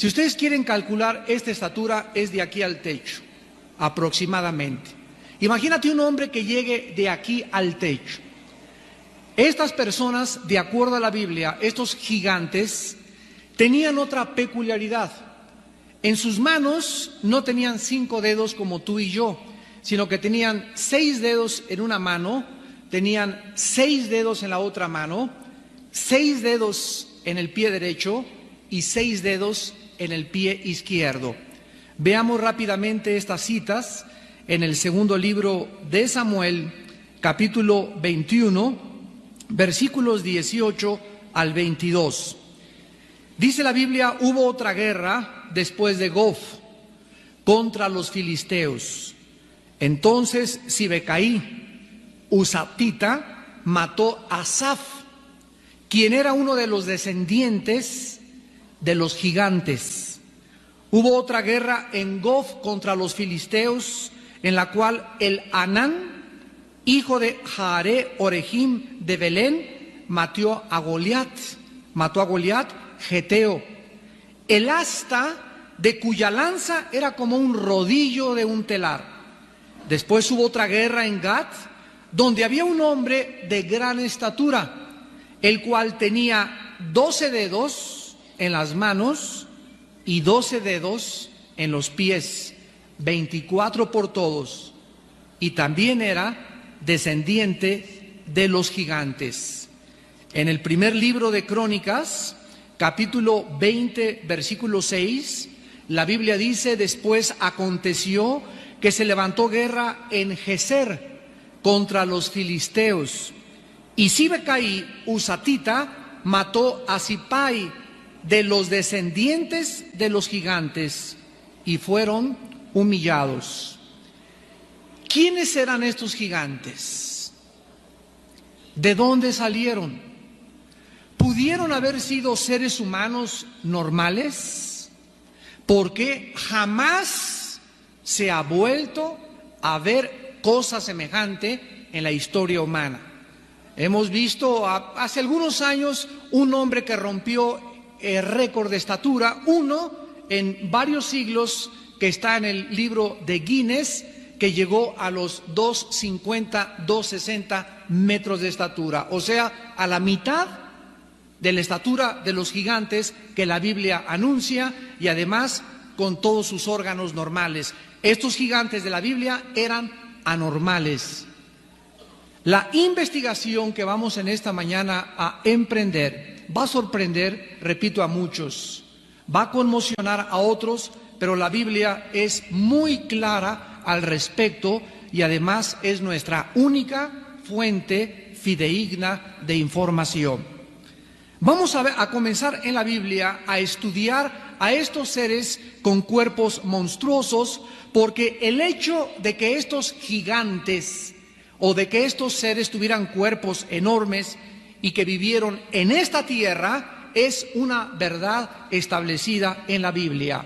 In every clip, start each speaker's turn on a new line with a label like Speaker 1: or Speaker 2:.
Speaker 1: Si ustedes quieren calcular, esta estatura es de aquí al techo, aproximadamente. Imagínate un hombre que llegue de aquí al techo. Estas personas, de acuerdo a la Biblia, estos gigantes, tenían otra peculiaridad. En sus manos no tenían 5 dedos como tú y yo, sino que tenían 6 dedos en una mano, tenían 6 dedos en la otra mano, 6 dedos en el pie derecho y 6 dedos en el pie izquierdo. Veamos rápidamente estas citas en el segundo libro de Samuel, capítulo 21, versículos 18 al 22. Dice la Biblia: hubo otra guerra después de Gof contra los filisteos. Entonces Sibecaí, Husatita, mató a Asaph, quien era uno de los descendientes de los gigantes. Hubo otra guerra en Gof contra los filisteos, en la cual el Anán, hijo de Jaare Orejim de Belén, mató a Goliat, Geteo. El asta de cuya lanza era como un rodillo de un telar. Después hubo otra guerra en Gat, donde había un hombre de gran estatura, el cual tenía 12 dedos en las manos y 12 dedos en los pies, 24 por todos, y también era descendiente de los gigantes. En el primer libro de Crónicas, capítulo 20, versículo 6, la Biblia dice: después aconteció que se levantó guerra en Geser contra los filisteos, y Sibecaí, Husatita, mató a Sipai, de los descendientes de los gigantes, y fueron humillados. ¿Quiénes eran estos gigantes? ¿De dónde salieron? ¿Pudieron haber sido seres humanos normales? Porque jamás se ha vuelto a ver cosa semejante en la historia humana. Hemos visto hace algunos años un hombre que rompió el récord de estatura, uno en varios siglos, que está en el libro de Guinness, que llegó a los 2,50, 2,60 metros de estatura, o sea, a la mitad de la estatura de los gigantes que la Biblia anuncia, y además con todos sus órganos normales. Estos gigantes de la Biblia eran anormales. La investigación que vamos en esta mañana a emprender va a sorprender, repito, a muchos, va a conmocionar a otros, pero la Biblia es muy clara al respecto y además es nuestra única fuente fidedigna de información. Vamos a comenzar en la Biblia a estudiar a estos seres con cuerpos monstruosos, porque el hecho de que estos gigantes o de que estos seres tuvieran cuerpos enormes y que vivieron en esta tierra es una verdad establecida en la Biblia.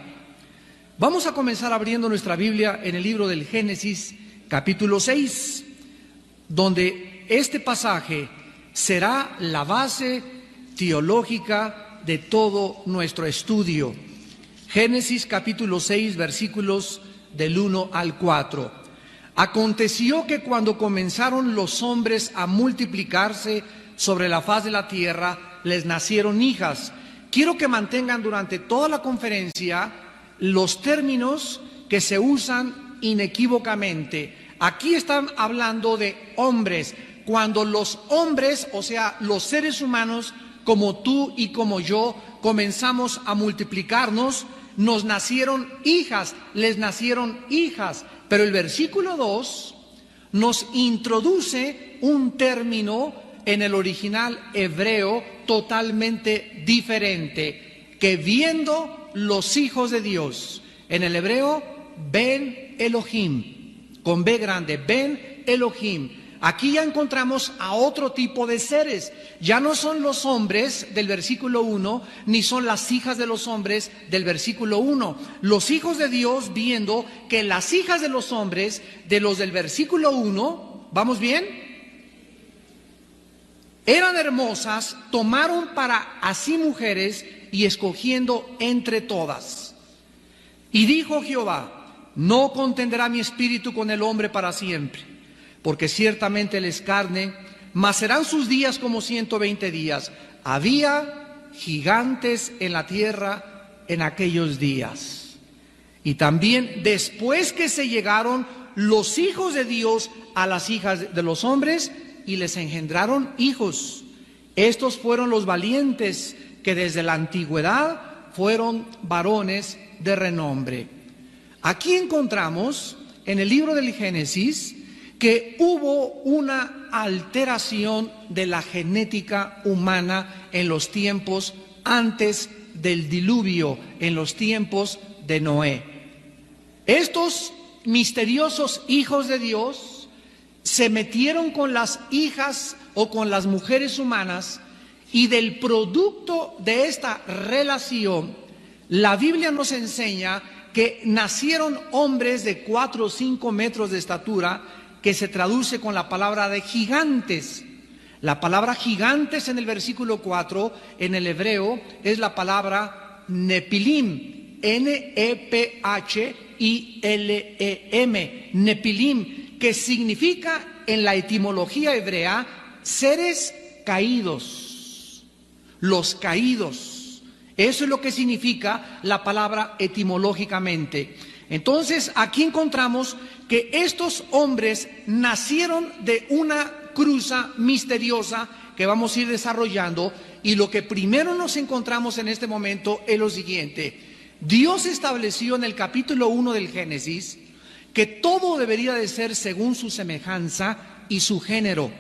Speaker 1: Vamos a comenzar abriendo nuestra Biblia en el libro del Génesis, capítulo 6, donde este pasaje será la base teológica de todo nuestro estudio. Génesis capítulo 6, versículos del 1 al 4. Aconteció que cuando comenzaron los hombres a multiplicarse sobre la faz de la tierra, les nacieron hijas. Quiero que mantengan durante toda la conferencia los términos que se usan inequívocamente. Aquí están hablando de hombres. Cuando los hombres, o sea, los seres humanos, como tú y como yo, comenzamos a multiplicarnos, nos nacieron hijas, les nacieron hijas. Pero el versículo 2 nos introduce un término en el original hebreo totalmente diferente, que viendo los hijos de Dios, en el hebreo, Ben Elohim, con B grande, Ben Elohim. Aquí ya encontramos a otro tipo de seres. Ya no son los hombres del versículo 1, ni son las hijas de los hombres del versículo 1. Los hijos de Dios, viendo que las hijas de los hombres, de los del versículo 1, ¿vamos bien?, eran hermosas, tomaron para así mujeres y escogiendo entre todas. Y dijo Jehová: no contenderá mi espíritu con el hombre para siempre, porque ciertamente él es carne, mas serán sus días como 120 días. Había gigantes en la tierra en aquellos días. Y también después que se llegaron los hijos de Dios a las hijas de los hombres y les engendraron hijos. Estos fueron los valientes que desde la antigüedad fueron varones de renombre. Aquí encontramos en el libro del Génesis que hubo una alteración de la genética humana en los tiempos antes del diluvio, en los tiempos de Noé. Estos misteriosos hijos de Dios se metieron con las hijas o con las mujeres humanas, y del producto de esta relación, la Biblia nos enseña que nacieron hombres de 4 o 5 metros de estatura, que se traduce con la palabra de gigantes. La palabra gigantes en el versículo 4 en el hebreo es la palabra nepilim, N-E-P-H-I-L-E-M, nepilim, que significa en la etimología hebrea seres caídos, los caídos. Eso es lo que significa la palabra etimológicamente. Entonces aquí encontramos que estos hombres nacieron de una cruza misteriosa que vamos a ir desarrollando, y lo que primero nos encontramos en este momento es lo siguiente. Dios estableció en el capítulo 1 del Génesis que todo debería de ser según su semejanza y su género.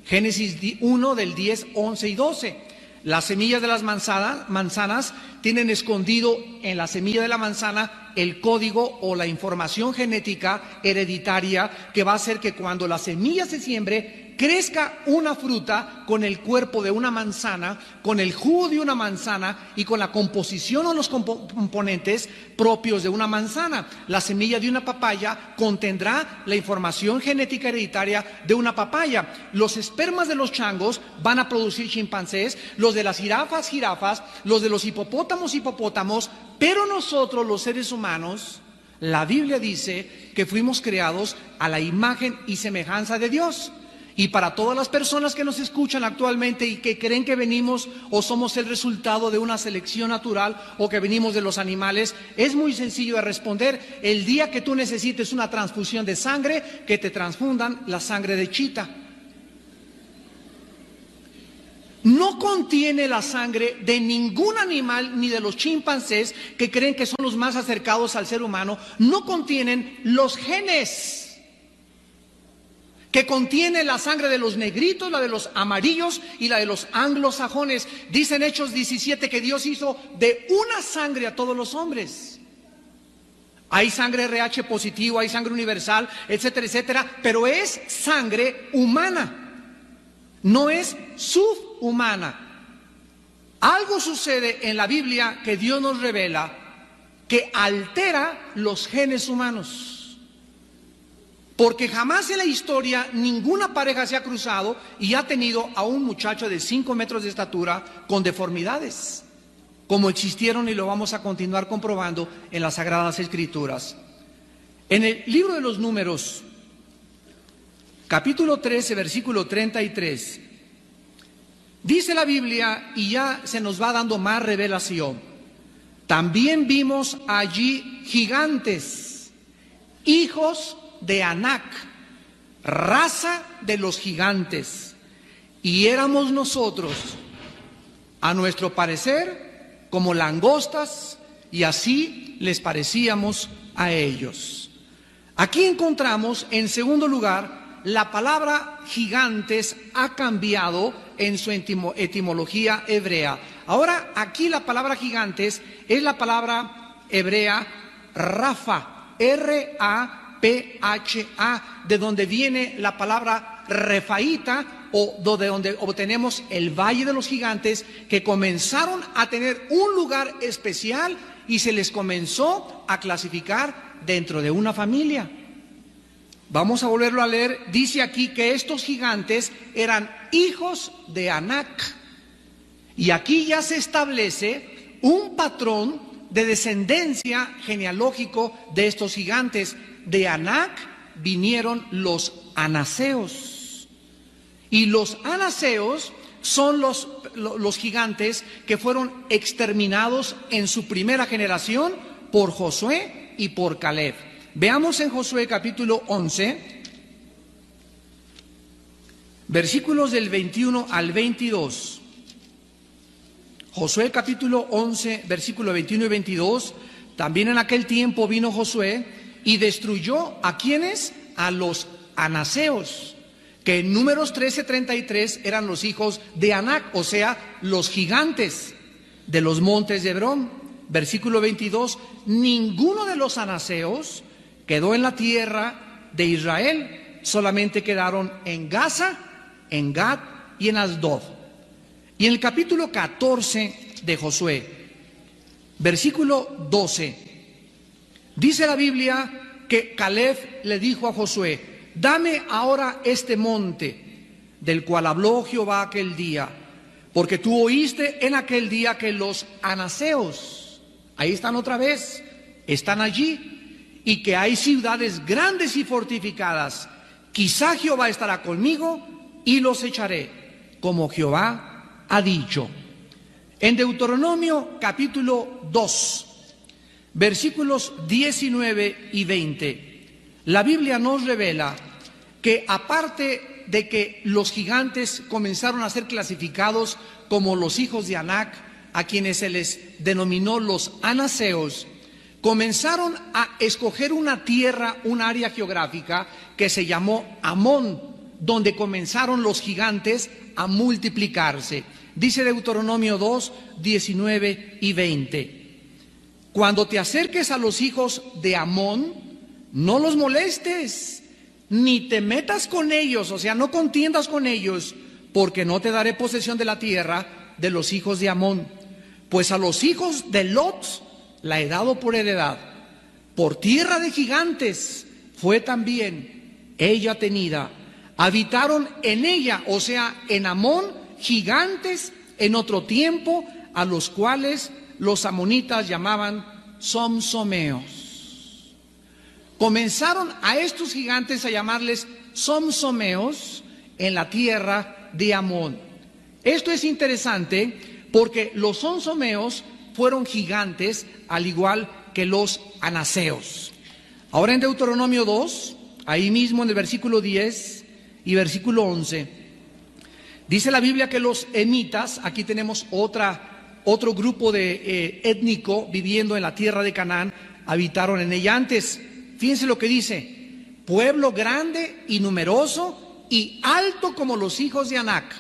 Speaker 1: Génesis 1 del 10, 11 y 12. Las semillas de las manzanas tienen escondido en la semilla de la manzana el código o la información genética hereditaria que va a hacer que cuando la semilla se siembre, crezca una fruta con el cuerpo de una manzana, con el jugo de una manzana y con la composición o los componentes propios de una manzana. La semilla de una papaya contendrá la información genética hereditaria de una papaya. Los espermas de los changos van a producir chimpancés, los de las jirafas, los de los hipopótamos, pero nosotros los seres humanos, la Biblia dice que fuimos creados a la imagen y semejanza de Dios. Y para todas las personas que nos escuchan actualmente y que creen que venimos o somos el resultado de una selección natural o que venimos de los animales, es muy sencillo de responder. El día que tú necesites una transfusión de sangre, que te transfundan la sangre de chita. No contiene la sangre de ningún animal, ni de los chimpancés, que creen que son los más acercados al ser humano. No contienen los genes que contiene la sangre de los negritos, la de los amarillos y la de los anglosajones. Dice en Hechos 17 que Dios hizo de una sangre a todos los hombres. Hay sangre RH positivo, hay sangre universal, etcétera, etcétera, pero es sangre humana, no es subhumana. Algo sucede en la Biblia que Dios nos revela que altera los genes humanos. Porque jamás en la historia ninguna pareja se ha cruzado y ha tenido a un muchacho de 5 metros de estatura con deformidades, como existieron y lo vamos a continuar comprobando en las Sagradas Escrituras. En el libro de los Números, capítulo 13, versículo 33, dice la Biblia, y ya se nos va dando más revelación: también vimos allí gigantes, hijos de Anac, raza de los gigantes, y éramos nosotros, a nuestro parecer, como langostas, y así les parecíamos a ellos. Aquí encontramos, en segundo lugar, la palabra gigantes ha cambiado en su etimología hebrea. Ahora, aquí la palabra gigantes es la palabra hebrea Rafa, R-A-P-H-A, de donde viene la palabra refaíta, o de donde obtenemos el Valle de los Gigantes, que comenzaron a tener un lugar especial y se les comenzó a clasificar dentro de una familia. Vamos a volverlo a leer. Dice aquí que estos gigantes eran hijos de Anac, y aquí ya se establece un patrón de descendencia genealógico de estos gigantes. De Anac vinieron los anaseos. Y los anaseos son los gigantes que fueron exterminados en su primera generación por Josué y por Caleb. Veamos en Josué capítulo 11, versículos del 21 al 22. Josué capítulo 11, versículo 21 y 22. También en aquel tiempo vino Josué y destruyó ¿a quiénes? A los anaseos, que en Números 13:33 eran los hijos de Anac, o sea, los gigantes de los montes de Hebrón. Versículo 22, ninguno de los anaseos quedó en la tierra de Israel, solamente quedaron en Gaza, en Gad y en Asdod. Y en el capítulo 14 de Josué, versículo 12, dice la Biblia que Caleb le dijo a Josué: dame ahora este monte del cual habló Jehová aquel día, porque tú oíste en aquel día que los anaseos, ahí están otra vez, están allí, y que hay ciudades grandes y fortificadas. Quizá Jehová estará conmigo y los echaré, como Jehová ha dicho. En Deuteronomio capítulo 2, versículos 19 y 20, la Biblia nos revela que aparte de que los gigantes comenzaron a ser clasificados como los hijos de Anac, a quienes se les denominó los anaseos, comenzaron a escoger una tierra, un área geográfica que se llamó Amón, donde comenzaron los gigantes a multiplicarse. Dice Deuteronomio 2, 19 y 20. Cuando te acerques a los hijos de Amón, no los molestes, ni te metas con ellos, o sea, no contiendas con ellos, porque no te daré posesión de la tierra de los hijos de Amón. Pues a los hijos de Lot la he dado por heredad. Por tierra de gigantes fue también ella tenida. Habitaron en ella, o sea, en Amón, gigantes en otro tiempo, a los cuales los amonitas llamaban somsomeos. Comenzaron a estos gigantes a llamarles somsomeos en la tierra de Amón. Esto es interesante porque los somsomeos fueron gigantes al igual que los anaseos. Ahora en Deuteronomio 2, ahí mismo en el versículo 10 y versículo 11, dice la Biblia que los emitas, aquí tenemos otro grupo de étnico viviendo en la tierra de Canaán, habitaron en ella antes. Fíjense lo que dice: pueblo grande y numeroso y alto como los hijos de Anac.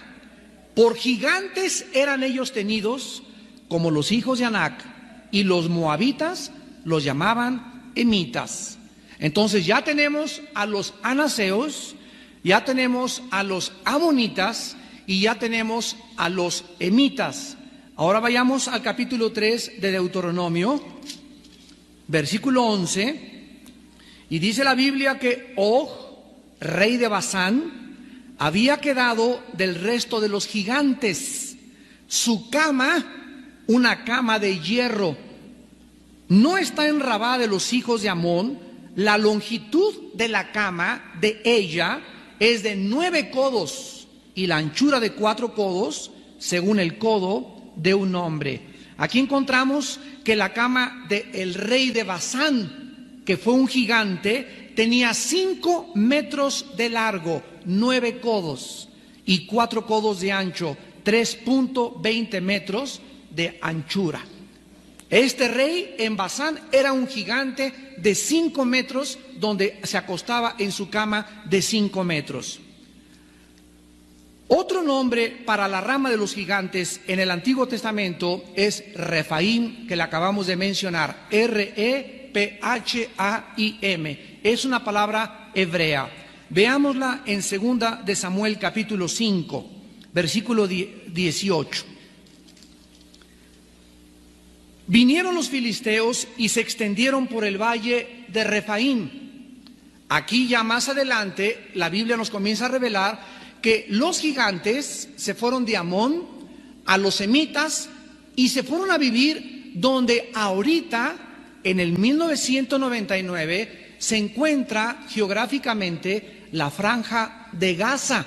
Speaker 1: Por gigantes eran ellos tenidos como los hijos de Anac, y los moabitas los llamaban emitas. Entonces ya tenemos a los anaseos, ya tenemos a los amonitas y ya tenemos a los emitas. Ahora vayamos al capítulo 3 de Deuteronomio, versículo 11, y dice la Biblia que Og, rey de Basán, había quedado del resto de los gigantes. Su cama, una cama de hierro, no está en Rabá de los hijos de Amón. La longitud de la cama de ella es de 9 codos y la anchura de 4 codos, según el codo de un hombre. Aquí encontramos que la cama del rey de Basán, que fue un gigante, tenía 5 metros de largo, 9 codos y 4 codos de ancho, 3.20 metros de anchura. Este rey en Basán era un gigante de 5 metros, donde se acostaba en su cama de 5 metros. Otro nombre para la rama de los gigantes en el Antiguo Testamento es Refaim, que le acabamos de mencionar, R-E-P-H-A-I-M. Es una palabra hebrea. Veámosla en 2 de Samuel capítulo 5, versículo 18. Vinieron los filisteos y se extendieron por el valle de Refaim. Aquí ya más adelante la Biblia nos comienza a revelar que los gigantes se fueron de Amón a los emitas y se fueron a vivir donde ahorita, en el 1999, se encuentra geográficamente la Franja de Gaza,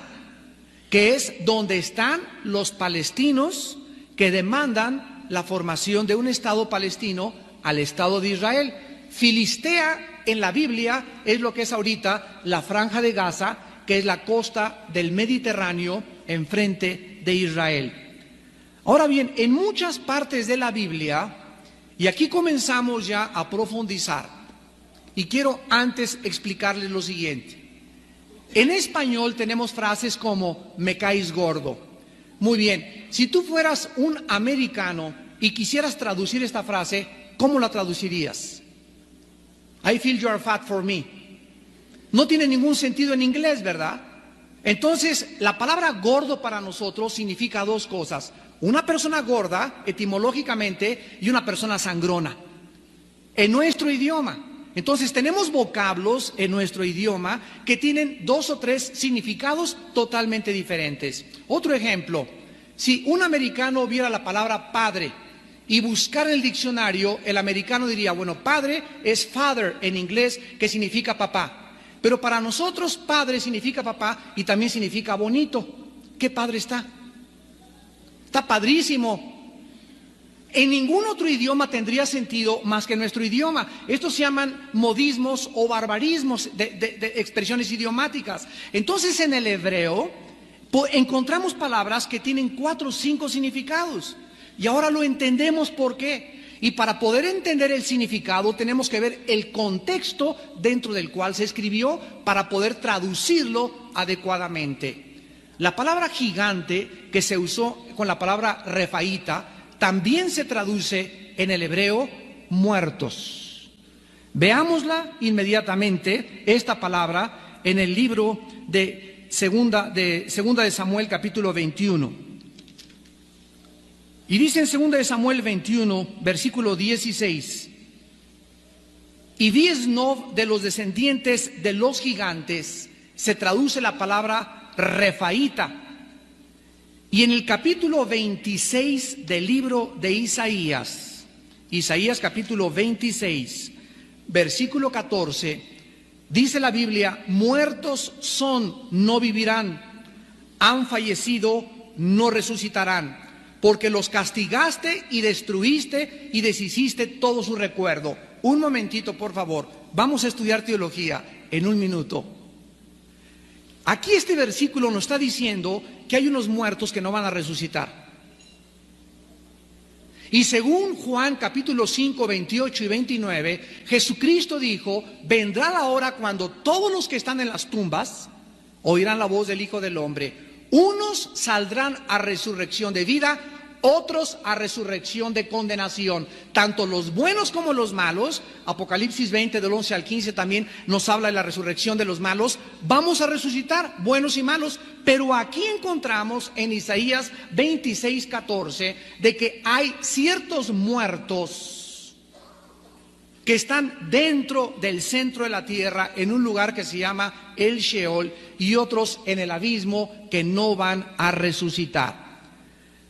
Speaker 1: que es donde están los palestinos que demandan la formación de un Estado palestino al Estado de Israel. Filistea en la Biblia es lo que es ahorita la Franja de Gaza, que es la costa del Mediterráneo enfrente de Israel. Ahora bien, en muchas partes de la Biblia, y aquí comenzamos ya a profundizar, y quiero antes explicarles lo siguiente. En español tenemos frases como me caes gordo. Muy bien, si tú fueras un americano y quisieras traducir esta frase, ¿cómo la traducirías? I feel you are fat for me. No tiene ningún sentido en inglés, ¿verdad? Entonces, la palabra gordo para nosotros significa dos cosas. Una persona gorda, etimológicamente, y una persona sangrona. En nuestro idioma. Entonces, tenemos vocablos en nuestro idioma que tienen 2 o 3 significados totalmente diferentes. Otro ejemplo, si un americano viera la palabra padre y buscara en el diccionario, el americano diría, bueno, padre es father en inglés, que significa papá. Pero para nosotros padre significa papá y también significa bonito. ¿Qué padre está? Está padrísimo. En ningún otro idioma tendría sentido más que en nuestro idioma. Estos se llaman modismos o barbarismos de expresiones idiomáticas. Entonces en el hebreo encontramos palabras que tienen 4 o 5 significados. Y ahora lo entendemos por qué. Y para poder entender el significado tenemos que ver el contexto dentro del cual se escribió para poder traducirlo adecuadamente. La palabra gigante que se usó con la palabra refaíta también se traduce en el hebreo muertos. Veámosla inmediatamente, esta palabra, en el libro de Segunda de Samuel, capítulo 21. Y dice en 2 de Samuel 21, versículo 16, y Biesnov de los descendientes de los gigantes, se traduce la palabra refaíta. Y en el capítulo 26 del libro de Isaías, Isaías capítulo 26, versículo 14, dice la Biblia, muertos son, no vivirán, han fallecido, no resucitarán. Porque los castigaste y destruiste y deshiciste todo su recuerdo. Un momentito, por favor. Vamos a estudiar teología en un minuto. Aquí este versículo nos está diciendo que hay unos muertos que no van a resucitar. Y según Juan capítulo 5, 28 y 29, Jesucristo dijo, vendrá la hora cuando todos los que están en las tumbas oirán la voz del Hijo del Hombre. Unos saldrán a resurrección de vida, otros a resurrección de condenación. Tanto los buenos como los malos, Apocalipsis 20 del 11 al 15 también nos habla de la resurrección de los malos. Vamos a resucitar, buenos y malos. Pero aquí encontramos en Isaías 26, 14, de que hay ciertos muertos que están dentro del centro de la tierra, en un lugar que se llama el Sheol, y otros en el abismo que no van a resucitar.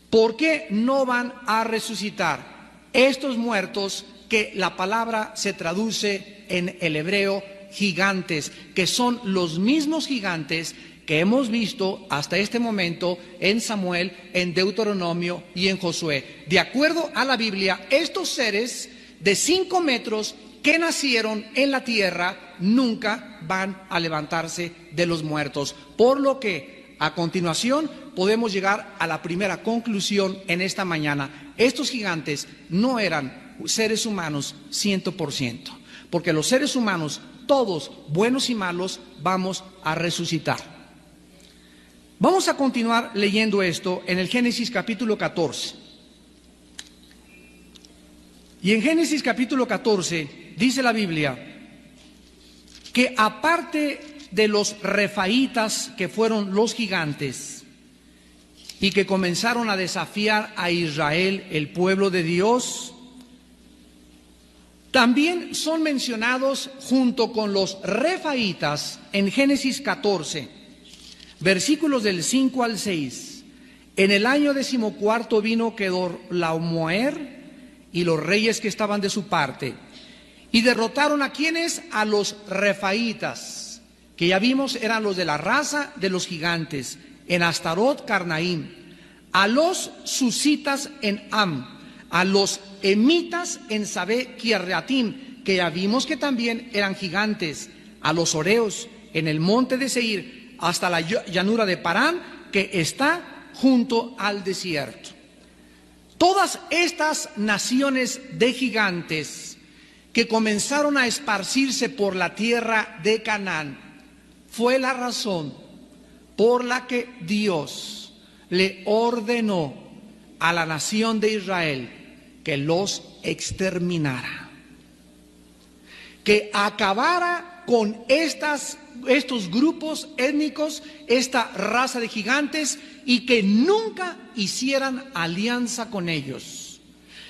Speaker 1: ¿Por qué no van a resucitar? Estos muertos que la palabra se traduce en el hebreo gigantes, que son los mismos gigantes que hemos visto hasta este momento en Samuel, en Deuteronomio y en Josué. De acuerdo a la Biblia, estos seres de 5 metros que nacieron en la tierra nunca van a levantarse de los muertos. Por lo que a continuación podemos llegar a la primera conclusión en esta mañana. Estos gigantes no eran seres humanos 100%, porque los seres humanos, todos buenos y malos, vamos a resucitar. Vamos a continuar leyendo esto en el Génesis capítulo 14. Y en Génesis capítulo 14 dice la Biblia que aparte de los refaítas, que fueron los gigantes y que comenzaron a desafiar a Israel, el pueblo de Dios, también son mencionados junto con los refaítas en Génesis 14, versículos del 5 al 6. En el año 14 vino Kedorlaomer y los reyes que estaban de su parte, y derrotaron a quienes, a los refaitas, que ya vimos eran los de la raza de los gigantes, en Astarot Carnaim, a los susitas en Am, a los emitas en Sabé Kirriatim, que ya vimos que también eran gigantes, a los oreos en el monte de Seir, hasta la llanura de Parán, que está junto al desierto. Todas estas naciones de gigantes que comenzaron a esparcirse por la tierra de Canaán fue la razón por la que Dios le ordenó a la nación de Israel que los exterminara, que acabara con estos grupos étnicos, esta raza de gigantes, y que nunca hicieran alianza con ellos,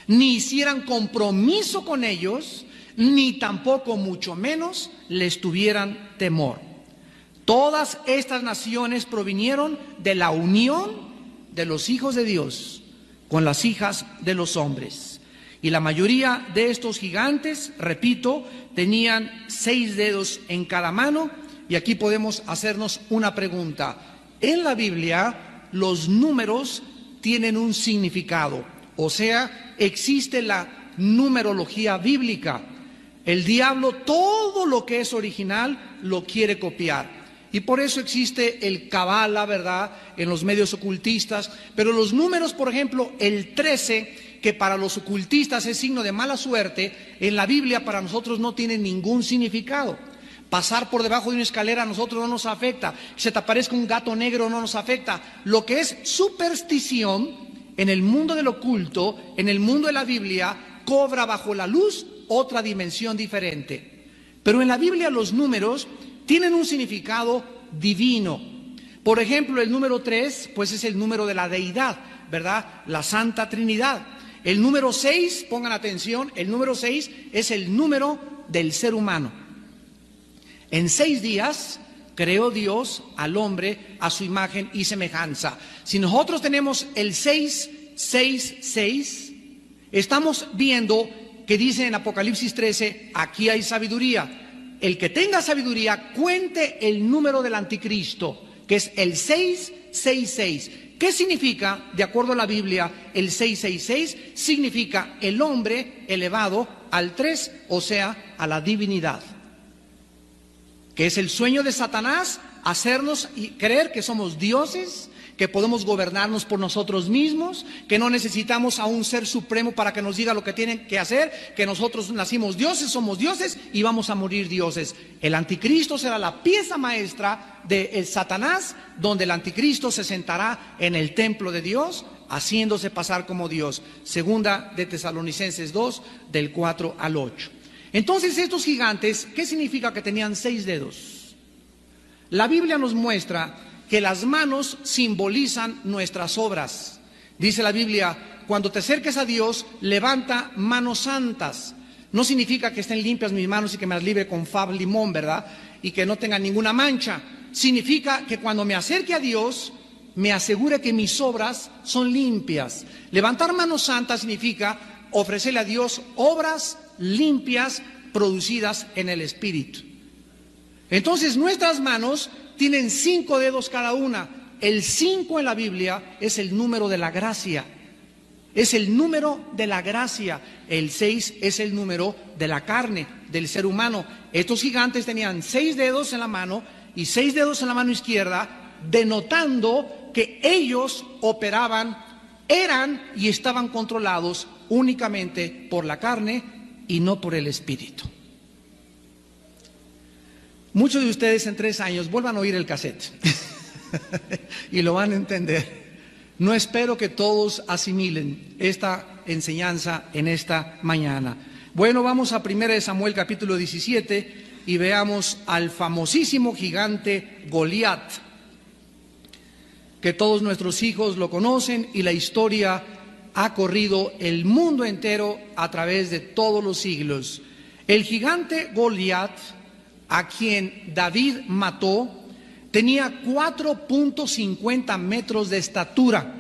Speaker 1: ni hicieran compromiso con ellos, ni tampoco mucho menos les tuvieran temor. Todas estas naciones provinieron de la unión de los hijos de Dios con las hijas de los hombres. Y la mayoría de estos gigantes, repito, tenían 6 dedos en cada mano. Y aquí podemos hacernos una pregunta. En la Biblia, los números tienen un significado, o sea, existe la numerología bíblica. El diablo todo lo que es original lo quiere copiar. Y por eso existe el Kabbalah, ¿verdad?, en los medios ocultistas. Pero los números, por ejemplo, el 13, que para los ocultistas es signo de mala suerte, en la Biblia para nosotros no tiene ningún significado. Pasar por debajo de una escalera a nosotros no nos afecta. Que se te aparezca un gato negro no nos afecta. Lo que es superstición en el mundo del oculto, en el mundo de la Biblia, cobra bajo la luz otra dimensión diferente. Pero en la Biblia los números tienen un significado divino. Por ejemplo, el número 3, pues es el número de la deidad, ¿verdad? La Santa Trinidad. El número 6, pongan atención, el número 6 es el número del ser humano. En 6 días creó Dios al hombre a su imagen y semejanza. Si nosotros tenemos el 666, estamos viendo que dice en Apocalipsis 13, aquí hay sabiduría. El que tenga sabiduría cuente el número del anticristo, que es el 666. ¿Qué significa, de acuerdo a la Biblia, el 666? Significa el hombre elevado al 3, o sea, a la divinidad. Que es el sueño de Satanás, hacernos creer que somos dioses, que podemos gobernarnos por nosotros mismos, que no necesitamos a un ser supremo para que nos diga lo que tienen que hacer, que nosotros nacimos dioses, somos dioses y vamos a morir dioses. El anticristo será la pieza maestra de Satanás, donde el anticristo se sentará en el templo de Dios, haciéndose pasar como Dios. Segunda de Tesalonicenses 2, del 4 al 8. Entonces estos gigantes, ¿qué significa que tenían 6 dedos? La Biblia nos muestra que las manos simbolizan nuestras obras. Dice la Biblia, cuando te acerques a Dios, levanta manos santas. No significa que estén limpias mis manos y que me las libre con Fab Limón, ¿verdad? Y que no tengan ninguna mancha. Significa que cuando me acerque a Dios, me asegure que mis obras son limpias. Levantar manos santas significa ofrecerle a Dios obras limpias producidas en el Espíritu. Entonces nuestras manos tienen 5 dedos cada una. El 5 en la Biblia es el número de la gracia. Es el número de la gracia. El 6 es el número de la carne, del ser humano. Estos gigantes tenían 6 dedos en la mano y 6 dedos en la mano izquierda, denotando que ellos operaban, eran y estaban controlados únicamente por la carne y no por el Espíritu. Muchos de ustedes en 3 años vuelvan a oír el cassette y lo van a entender. No espero que todos asimilen esta enseñanza en esta mañana. Bueno, vamos a 1 Samuel capítulo 17 y veamos al famosísimo gigante Goliat, que todos nuestros hijos lo conocen y la historia ha corrido el mundo entero a través de todos los siglos. El gigante Goliat, a quien David mató, tenía 4.50 metros de estatura.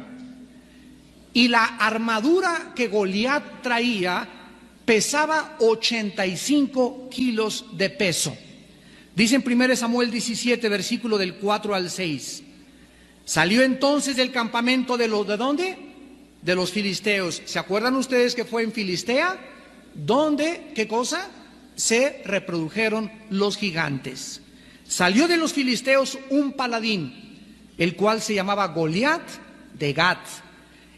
Speaker 1: y la armadura que Goliat traía pesaba 85 kilos de peso. Dice en 1 Samuel 17, versículo del 4 al 6. Salió entonces del campamento ¿de dónde? De los filisteos. ¿Se acuerdan ustedes que fue en Filistea? ¿Dónde? ¿Qué cosa? Se reprodujeron los gigantes. Salió de los filisteos un paladín, el cual se llamaba Goliat de Gat,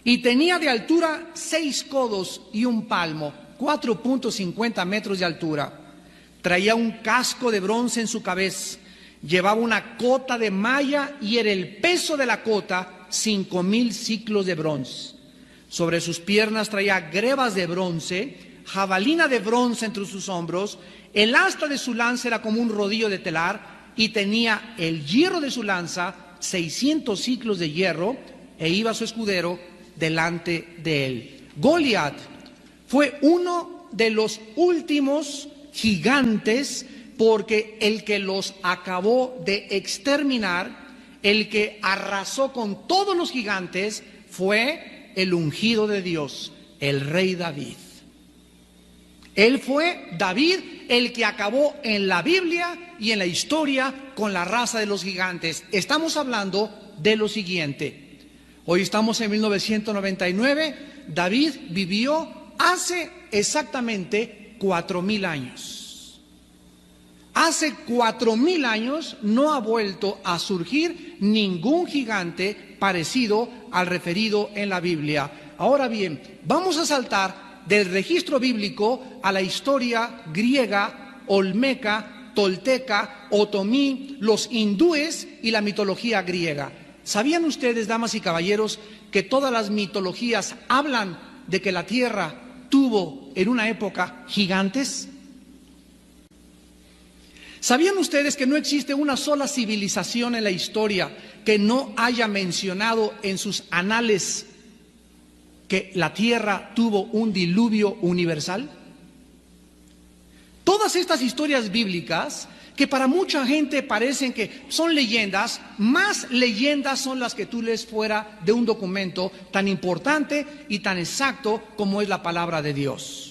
Speaker 1: y tenía de altura 6 codos y un palmo, 4.50 metros de altura. Traía un casco de bronce en su cabeza, llevaba una cota de malla y era el peso de la cota 5,000 siclos de bronce. Sobre sus piernas traía grebas de bronce, jabalina de bronce entre sus hombros, el asta de su lanza era como un rodillo de telar y tenía el hierro de su lanza 600 siclos de hierro, e iba su escudero delante de él. Goliat fue uno de los últimos gigantes, porque el que los acabó de exterminar, el que arrasó con todos los gigantes, fue el ungido de Dios, el rey David. Él fue David el que acabó en la Biblia y en la historia con la raza de los gigantes. Estamos hablando de lo siguiente. Hoy estamos en 1999. David vivió hace exactamente 4,000 años. Hace 4,000 años no ha vuelto a surgir ningún gigante parecido al referido en la Biblia. Ahora bien, vamos a saltar del registro bíblico a la historia griega, olmeca, tolteca, otomí, los hindúes y la mitología griega. ¿Sabían ustedes, damas y caballeros, que todas las mitologías hablan de que la tierra tuvo en una época gigantes? ¿Sabían ustedes que no existe una sola civilización en la historia que no haya mencionado en sus anales que la tierra tuvo un diluvio universal? Todas estas historias bíblicas, que para mucha gente parecen que son leyendas, más leyendas son las que tú lees fuera de un documento tan importante y tan exacto como es la palabra de Dios.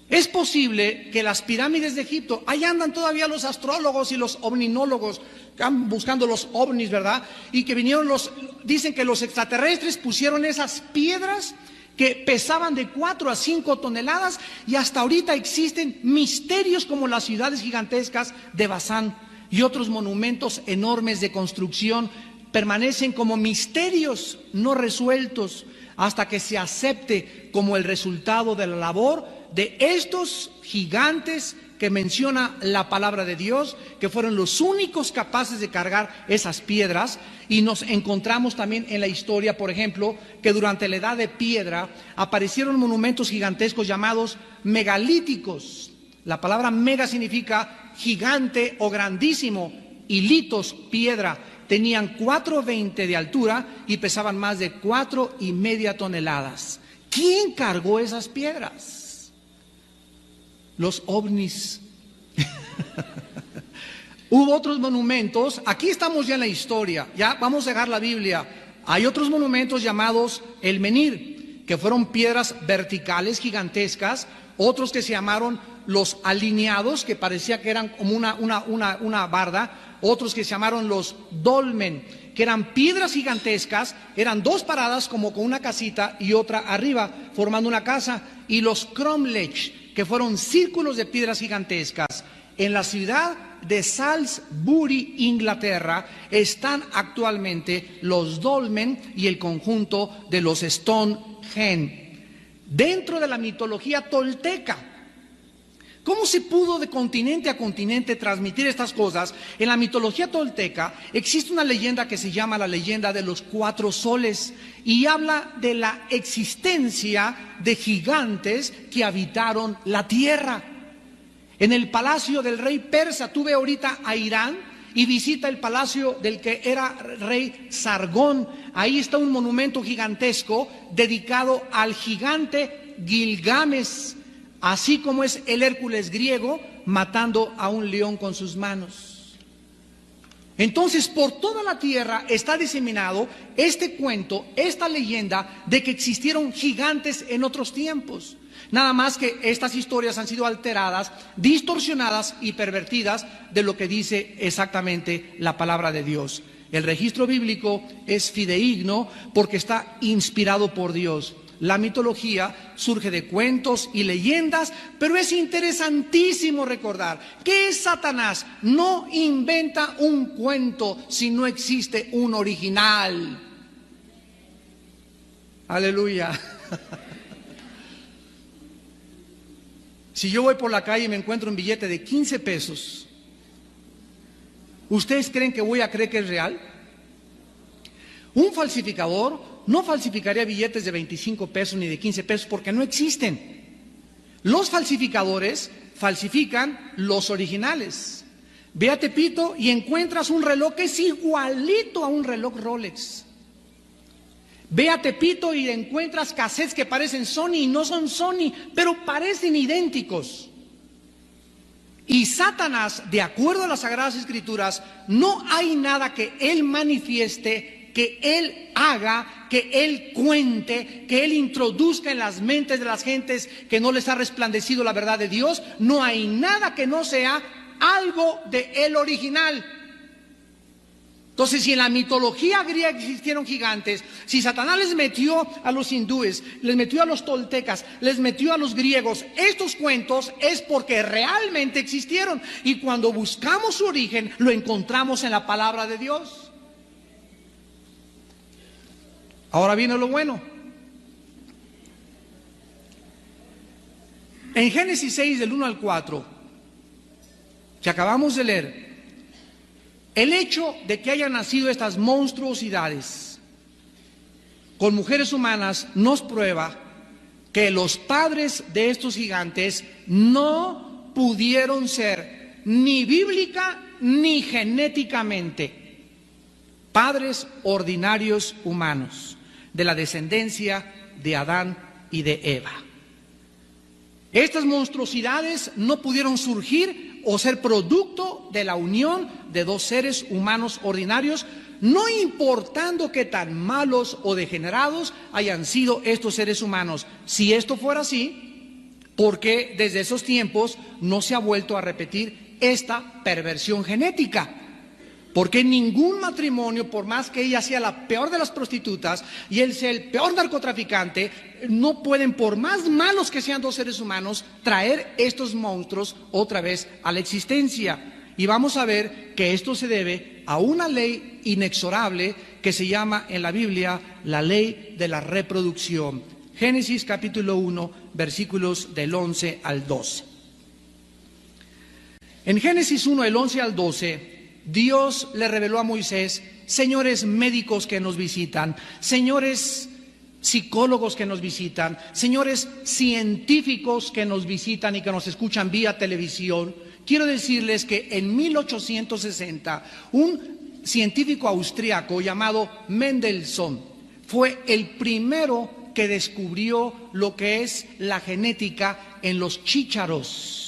Speaker 1: Es posible que las pirámides de Egipto, ahí andan todavía los astrólogos y los ovninólogos buscando los ovnis, ¿verdad? Y que vinieron dicen que los extraterrestres pusieron esas piedras que pesaban de 4 a 5 toneladas, y hasta ahorita existen misterios como las ciudades gigantescas de Bazán y otros monumentos enormes de construcción permanecen como misterios no resueltos hasta que se acepte como el resultado de la labor de estos gigantes que menciona la palabra de Dios, que fueron los únicos capaces de cargar esas piedras. Y nos encontramos también en la historia, por ejemplo, que durante la edad de piedra aparecieron monumentos gigantescos llamados megalíticos. La palabra mega significa gigante o grandísimo, y litos, piedra. Tenían 4,20 de altura y pesaban más de 4,5 toneladas. ¿Quién cargó esas piedras? Los ovnis. Hubo otros monumentos. Aquí estamos ya en la historia. Ya vamos a dejar la Biblia. Hay otros monumentos llamados el menhir, que fueron piedras verticales gigantescas. Otros que se llamaron los alineados, que parecía que eran como una barda. Otros que se llamaron los dolmen, que eran piedras gigantescas. Eran 2 paradas como con una casita y otra arriba, formando una casa. Y los cromlech, que fueron círculos de piedras gigantescas. En la ciudad de Salisbury, Inglaterra, están actualmente los dolmen y el conjunto de los Stonehenge. Dentro de la mitología tolteca, ¿cómo se pudo de continente a continente transmitir estas cosas? En la mitología tolteca existe una leyenda que se llama la leyenda de los 4 soles, y habla de la existencia de gigantes que habitaron la tierra. En el palacio del rey persa, tú ve ahorita a Irán y visita el palacio del que era rey Sargón. Ahí está un monumento gigantesco dedicado al gigante Gilgamesh, así como es el Hércules griego matando a un león con sus manos. Entonces, por toda la tierra está diseminado este cuento, esta leyenda de que existieron gigantes en otros tiempos. Nada más que estas historias han sido alteradas, distorsionadas y pervertidas de lo que dice exactamente la palabra de Dios. El registro bíblico es fidedigno porque está inspirado por Dios. La mitología surge de cuentos y leyendas, pero es interesantísimo recordar que Satanás no inventa un cuento si no existe un original. Aleluya. Si yo voy por la calle y me encuentro un billete de 15 pesos, ¿ustedes creen que voy a creer que es real? Un falsificador no falsificaría billetes de 25 pesos ni de 15 pesos porque no existen. Los falsificadores falsifican los originales. Ve a Tepito y encuentras un reloj que es igualito a un reloj Rolex. Ve a Tepito y encuentras cassettes que parecen Sony y no son Sony, pero parecen idénticos. Y Satanás, de acuerdo a las Sagradas Escrituras, no hay nada que él manifieste, que él haga, que él cuente, que él introduzca en las mentes de las gentes que no les ha resplandecido la verdad de Dios. No hay nada que no sea algo de el original. Entonces, si en la mitología griega existieron gigantes, si Satanás les metió a los hindúes, les metió a los toltecas, les metió a los griegos estos cuentos, es porque realmente existieron. Y cuando buscamos su origen, lo encontramos en la palabra de Dios. Ahora viene lo bueno. En Génesis 6, del 1 al 4, que acabamos de leer, el hecho de que hayan nacido estas monstruosidades con mujeres humanas nos prueba que los padres de estos gigantes no pudieron ser ni bíblica ni genéticamente padres ordinarios humanos de la descendencia de Adán y de Eva. Estas monstruosidades no pudieron surgir o ser producto de la unión de dos seres humanos ordinarios, no importando que tan malos o degenerados hayan sido estos seres humanos. Si esto fuera así, ¿por qué desde esos tiempos no se ha vuelto a repetir esta perversión genética? Porque ningún matrimonio, por más que ella sea la peor de las prostitutas y él sea el peor narcotraficante, no pueden, por más malos que sean dos seres humanos, traer estos monstruos otra vez a la existencia. Y vamos a ver que esto se debe a una ley inexorable que se llama en la Biblia la ley de la reproducción. Génesis capítulo 1, versículos del 11 al 12. En Génesis 1, del 11 al 12, Dios le reveló a Moisés, señores médicos que nos visitan, señores psicólogos que nos visitan, señores científicos que nos visitan y que nos escuchan vía televisión. Quiero decirles que en 1860 un científico austriaco llamado Mendelssohn fue el primero que descubrió lo que es la genética en los chícharos.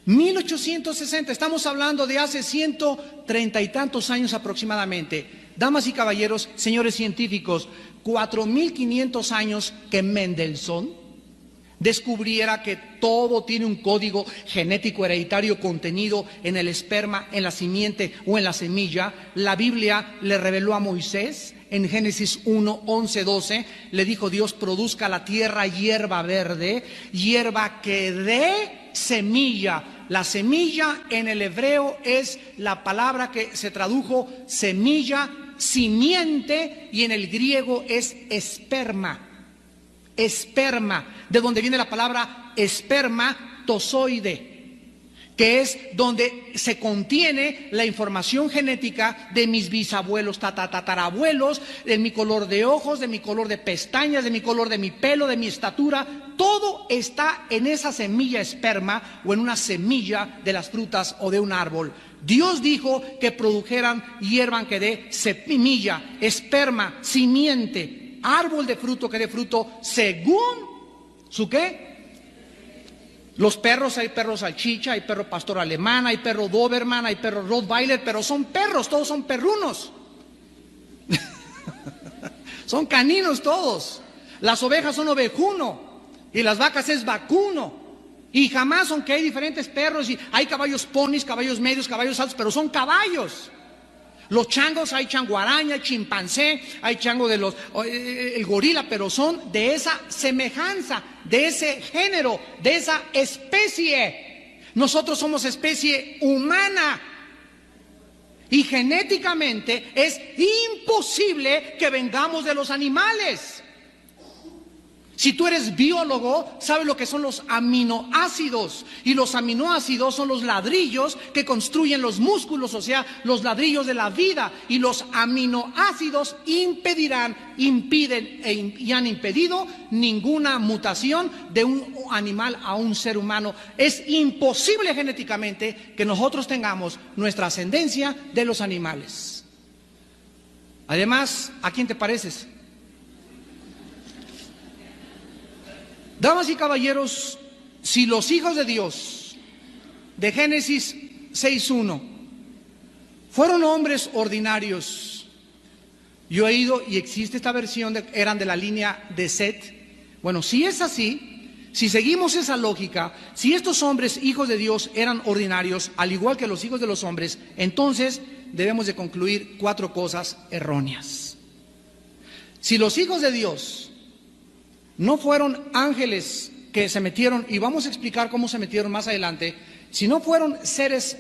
Speaker 1: 1860, estamos hablando de hace 130 y tantos años aproximadamente. Damas y caballeros, señores científicos, 4.500 años que Mendelssohn descubriera que todo tiene un código genético hereditario contenido en el esperma, en la simiente o en la semilla. La Biblia le reveló a Moisés en Génesis 1, 11, 12, le dijo Dios, produzca la tierra hierba verde, hierba que dé semilla. La semilla en el hebreo es la palabra que se tradujo semilla, simiente, y en el griego es esperma. Esperma, de donde viene la palabra espermatozoide, que es donde se contiene la información genética de mis bisabuelos, tatarabuelos, de mi color de ojos, de mi color de pestañas, de mi color de mi pelo, de mi estatura. Todo está en esa semilla esperma o en una semilla de las frutas o de un árbol. Dios dijo que produjeran hierba que dé semilla, esperma, simiente, árbol de fruto que dé fruto según su ¿qué? Los perros, hay perro salchicha, hay perro pastor alemán, hay perro doberman, hay perro rottweiler, pero son perros, todos son perrunos. Son caninos todos. Las ovejas son ovejuno y las vacas es vacuno. Y jamás, aunque hay diferentes perros y hay caballos ponis, caballos medios, caballos altos, pero son caballos. Los changos, hay changuaraña, hay chimpancé, hay chango de el gorila, pero son de esa semejanza, de ese género, de esa especie. Nosotros somos especie humana y genéticamente es imposible que vengamos de los animales. Si tú eres biólogo, sabes lo que son los aminoácidos. Y los aminoácidos son los ladrillos que construyen los músculos, o sea, los ladrillos de la vida. Y los aminoácidos impiden y han impedido ninguna mutación de un animal a un ser humano. Es imposible genéticamente que nosotros tengamos nuestra ascendencia de los animales. Además, ¿a quién te pareces? Damas y caballeros, si los hijos de Dios de Génesis 6:1 fueron hombres ordinarios, yo he ido y existe esta versión eran de la línea de Set. Bueno, si es así, si seguimos esa lógica, si estos hombres hijos de Dios eran ordinarios, al igual que los hijos de los hombres, entonces debemos de concluir 4 cosas erróneas. Si los hijos de Dios no fueron ángeles que se metieron, y vamos a explicar cómo se metieron más adelante, si no fueron seres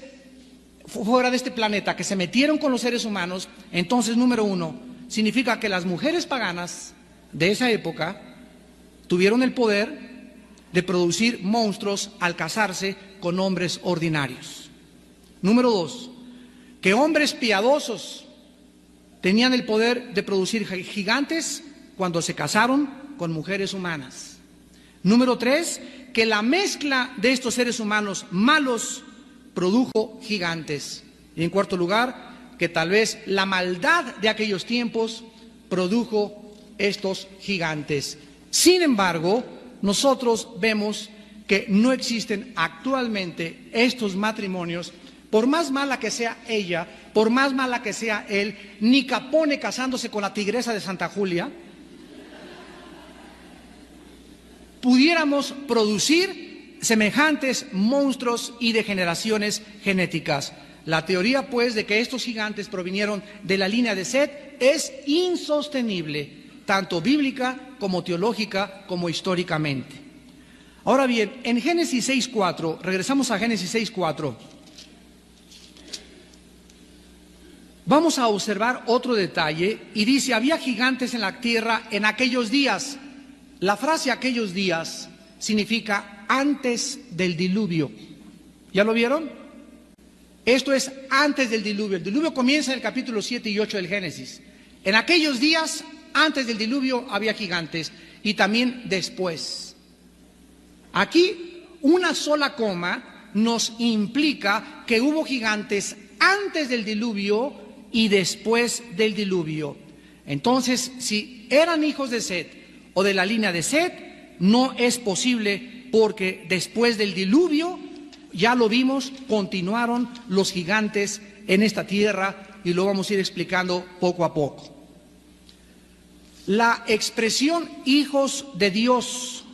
Speaker 1: fuera de este planeta que se metieron con los seres humanos, entonces, número 1, significa que las mujeres paganas de esa época tuvieron el poder de producir monstruos al casarse con hombres ordinarios. Número 2, que hombres piadosos tenían el poder de producir gigantes cuando se casaron con mujeres humanas. Número 3, que la mezcla de estos seres humanos malos produjo gigantes. Y en cuarto lugar, que tal vez la maldad de aquellos tiempos produjo estos gigantes. Sin embargo, nosotros vemos que no existen actualmente estos matrimonios, por más mala que sea ella, por más mala que sea él, ni Capone casándose con la tigresa de Santa Julia, pudiéramos producir semejantes monstruos y degeneraciones genéticas. La teoría, pues, de que estos gigantes provinieron de la línea de Set es insostenible, tanto bíblica como teológica como históricamente. Ahora bien, en Génesis 6:4, regresamos a Génesis 6:4, vamos a observar otro detalle y dice, había gigantes en la tierra en aquellos días. La frase aquellos días significa antes del diluvio. ¿Ya lo vieron? Esto es antes del diluvio. El diluvio comienza en el capítulo 7 y 8 del Génesis. En aquellos días, antes del diluvio, había gigantes y también después. Aquí, una sola coma nos implica que hubo gigantes antes del diluvio y después del diluvio. Entonces, si eran hijos de Set o de la línea de Set, no es posible, porque después del diluvio, ya lo vimos, continuaron los gigantes en esta tierra y lo vamos a ir explicando poco a poco. La expresión hijos de Dios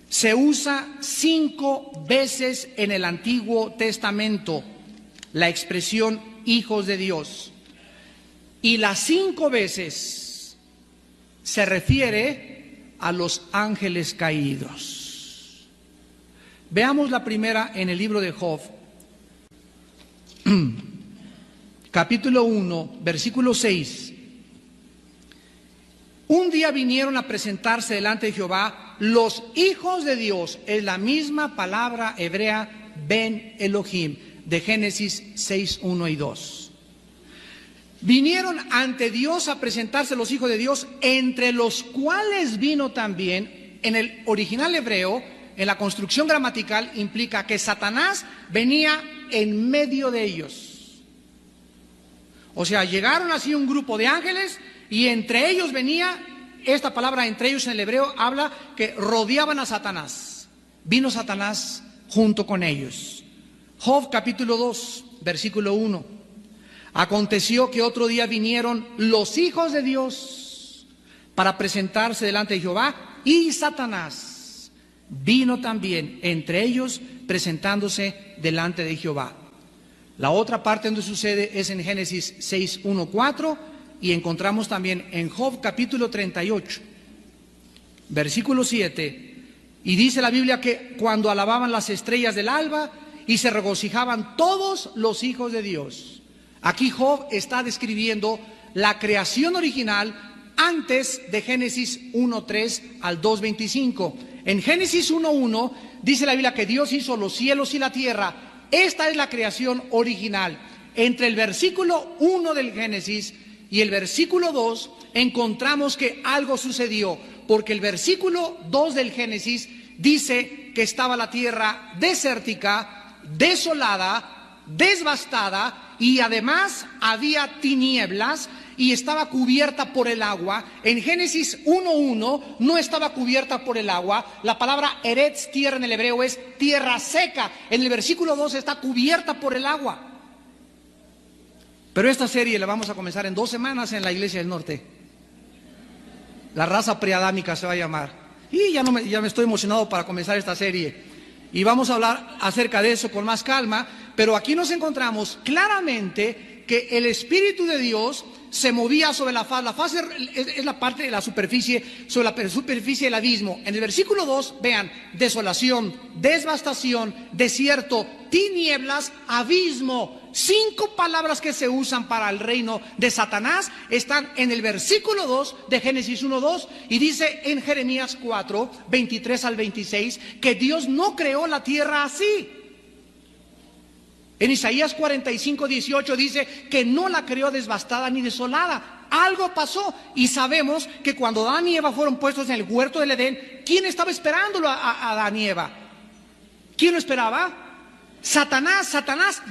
Speaker 1: se usa 5 veces en el Antiguo Testamento, la expresión hijos de Dios, y las 5 veces se refiere a los ángeles caídos. Veamos la primera en el libro de Job, capítulo 1, versículo 6. Un día vinieron a presentarse delante de Jehová los hijos de Dios, es la misma palabra hebrea Ben Elohim, de Génesis 6, 1 y 2. Vinieron ante Dios a presentarse los hijos de Dios, entre los cuales vino también, en el original hebreo, en la construcción gramatical, implica que Satanás venía en medio de ellos. O sea, llegaron así un grupo de ángeles y entre ellos venía, esta palabra entre ellos en el hebreo habla que rodeaban a Satanás. vino Satanás junto con ellos. Job capítulo 2, versículo 1. Aconteció que otro día vinieron los hijos de Dios para presentarse delante de Jehová, y Satanás vino también entre ellos presentándose delante de Jehová. La otra parte donde sucede es en Génesis 6, 1, 4, y encontramos también en Job capítulo 38, versículo 7, y dice la Biblia que cuando alababan las estrellas del alba y se regocijaban todos los hijos de Dios. Aquí Job está describiendo la creación original antes de Génesis 1:3 al 2:25. En Génesis 1:1 dice la Biblia que Dios hizo los cielos y la tierra. Esta es la creación original. Entre el versículo 1 del Génesis y el versículo 2 encontramos que algo sucedió, porque el versículo 2 del Génesis dice que estaba la tierra desértica, desolada, devastada, y además había tinieblas y estaba cubierta por el agua. En Génesis 1:1 no estaba cubierta por el agua. La palabra eretz, tierra en el hebreo, es tierra seca. En el versículo 2 está cubierta por el agua. Pero esta serie la vamos a comenzar en 2 semanas en la Iglesia del Norte. La raza preadámica se va a llamar. Y ya me estoy emocionado para comenzar esta serie. Y vamos a hablar acerca de eso con más calma. Pero aquí nos encontramos claramente que el Espíritu de Dios se movía sobre la faz. La faz es la parte de la superficie, sobre la superficie del abismo. En el versículo 2, vean, desolación, devastación, desierto, tinieblas, abismo. 5 palabras que se usan para el reino de Satanás están en el versículo 2 de Génesis 1:2, y dice en Jeremías 4, 23 al 26, que Dios no creó la tierra así. En Isaías 45, 18 dice que no la creó devastada ni desolada. Algo pasó, y sabemos que cuando Adán y Eva fueron puestos en el huerto del Edén, ¿quién estaba esperándolo a Adán y Eva? ¿Quién lo esperaba? Satanás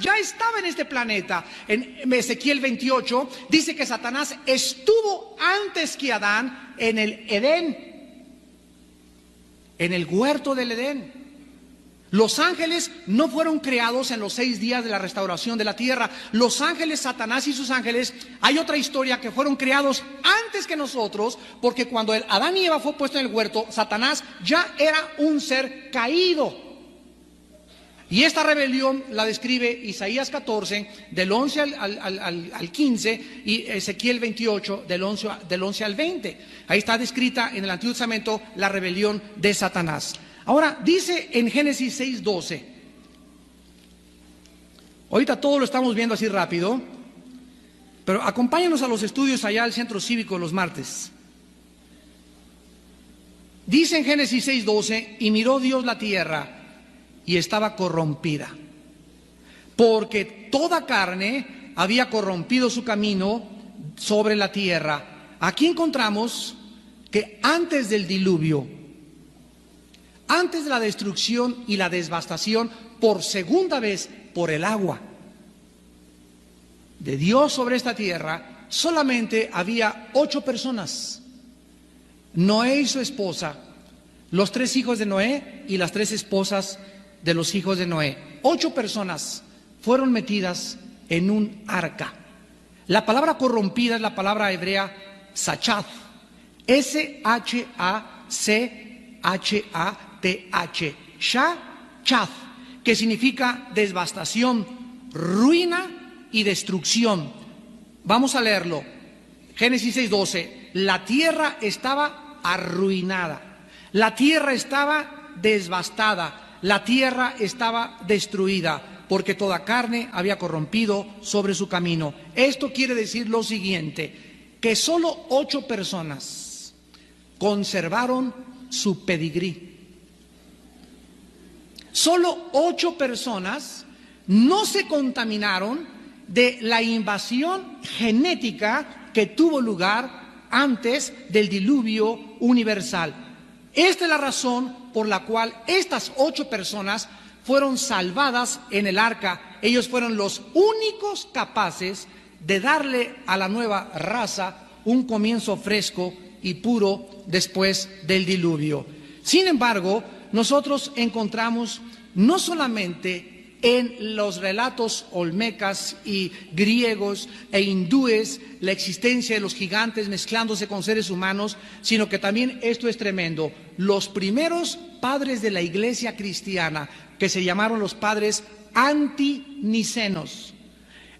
Speaker 1: ya estaba en este planeta. En Ezequiel 28 dice que Satanás estuvo antes que Adán en el Edén, en el huerto del Edén. Los ángeles no fueron creados en los 6 días de la restauración de la tierra. Los ángeles, Satanás y sus ángeles, hay otra historia, que fueron creados antes que nosotros, porque cuando Adán y Eva fue puesto en el huerto, Satanás ya era un ser caído. Y esta rebelión la describe Isaías 14, del 11 al 15, y Ezequiel 28, del 11 al 20. Ahí está descrita en el Antiguo Testamento la rebelión de Satanás. Ahora, dice en Génesis 6:12. Ahorita todo lo estamos viendo así rápido, pero acompáñanos a los estudios allá al centro cívico los martes. Dice en Génesis 6:12, y miró Dios la tierra, y estaba corrompida, porque toda carne había corrompido su camino sobre la tierra. Aquí encontramos que antes del diluvio, antes de la destrucción y la devastación por segunda vez por el agua de Dios sobre esta tierra, solamente había 8 personas: Noé y su esposa, los 3 hijos de Noé y las 3 esposas de los hijos de Noé. 8 personas fueron metidas en un arca. La palabra corrompida es la palabra hebrea Sachath, S-H-A-C-H-A-T-H, Shachath, que significa devastación, ruina y destrucción. Vamos a leerlo. Génesis 6:12. La tierra estaba arruinada, la tierra estaba devastada, la tierra estaba destruida, porque toda carne había corrompido sobre su camino. Esto quiere decir lo siguiente, que solo 8 personas conservaron su pedigrí. Solo 8 personas no se contaminaron de la invasión genética que tuvo lugar antes del diluvio universal. Esta es la razón por la cual estas 8 personas fueron salvadas en el arca. Ellos fueron los únicos capaces de darle a la nueva raza un comienzo fresco y puro después del diluvio. Sin embargo, nosotros encontramos no solamente en los relatos olmecas y griegos e hindúes la existencia de los gigantes mezclándose con seres humanos, sino que también esto es tremendo. Los primeros padres de la iglesia cristiana, que se llamaron los padres antinicenos,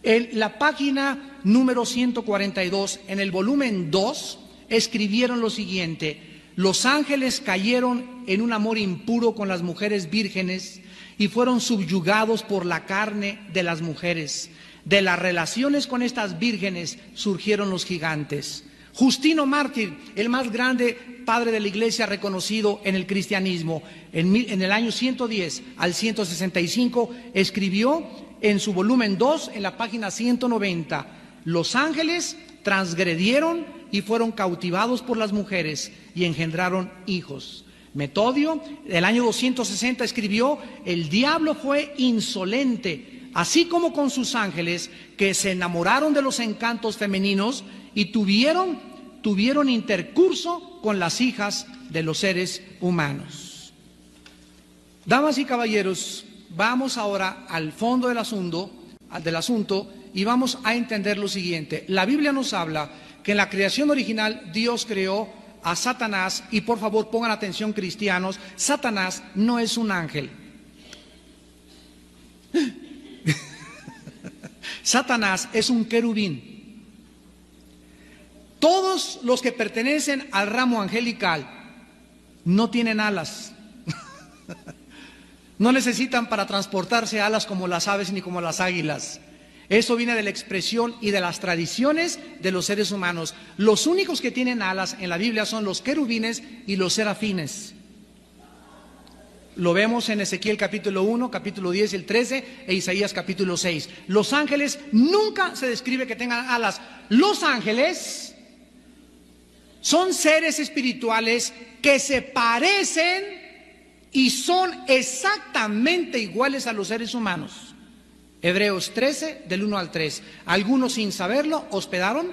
Speaker 1: en la página número 142, en el volumen 2, escribieron lo siguiente: los ángeles cayeron en un amor impuro con las mujeres vírgenes y fueron subyugados por la carne de las mujeres. De las relaciones con estas vírgenes surgieron los gigantes. Justino Mártir, el más grande padre de la iglesia reconocido en el cristianismo, en el año 110 al 165, escribió en su volumen 2, en la página 190, los ángeles transgredieron y fueron cautivados por las mujeres y engendraron hijos. Metodio, el año 260, escribió: el diablo fue insolente, así como con sus ángeles, que se enamoraron de los encantos femeninos y tuvieron intercurso con las hijas de los seres humanos. Damas y caballeros, vamos ahora al fondo del asunto y vamos a entender lo siguiente. La Biblia nos habla que en la creación original Dios creó a Satanás, y por favor pongan atención, cristianos, Satanás no es un ángel. Satanás es un querubín. Todos los que pertenecen al ramo angelical no tienen alas. No necesitan para transportarse alas como las aves ni como las águilas. Eso viene de la expresión y de las tradiciones de los seres humanos. Los únicos que tienen alas en la Biblia son los querubines y los serafines. Lo vemos en Ezequiel capítulo 1, capítulo 10 y el 13 e Isaías capítulo 6. Los ángeles nunca se describe que tengan alas. Los ángeles son seres espirituales que se parecen y son exactamente iguales a los seres humanos. Hebreos 13, del 1 al 3. Algunos sin saberlo hospedaron.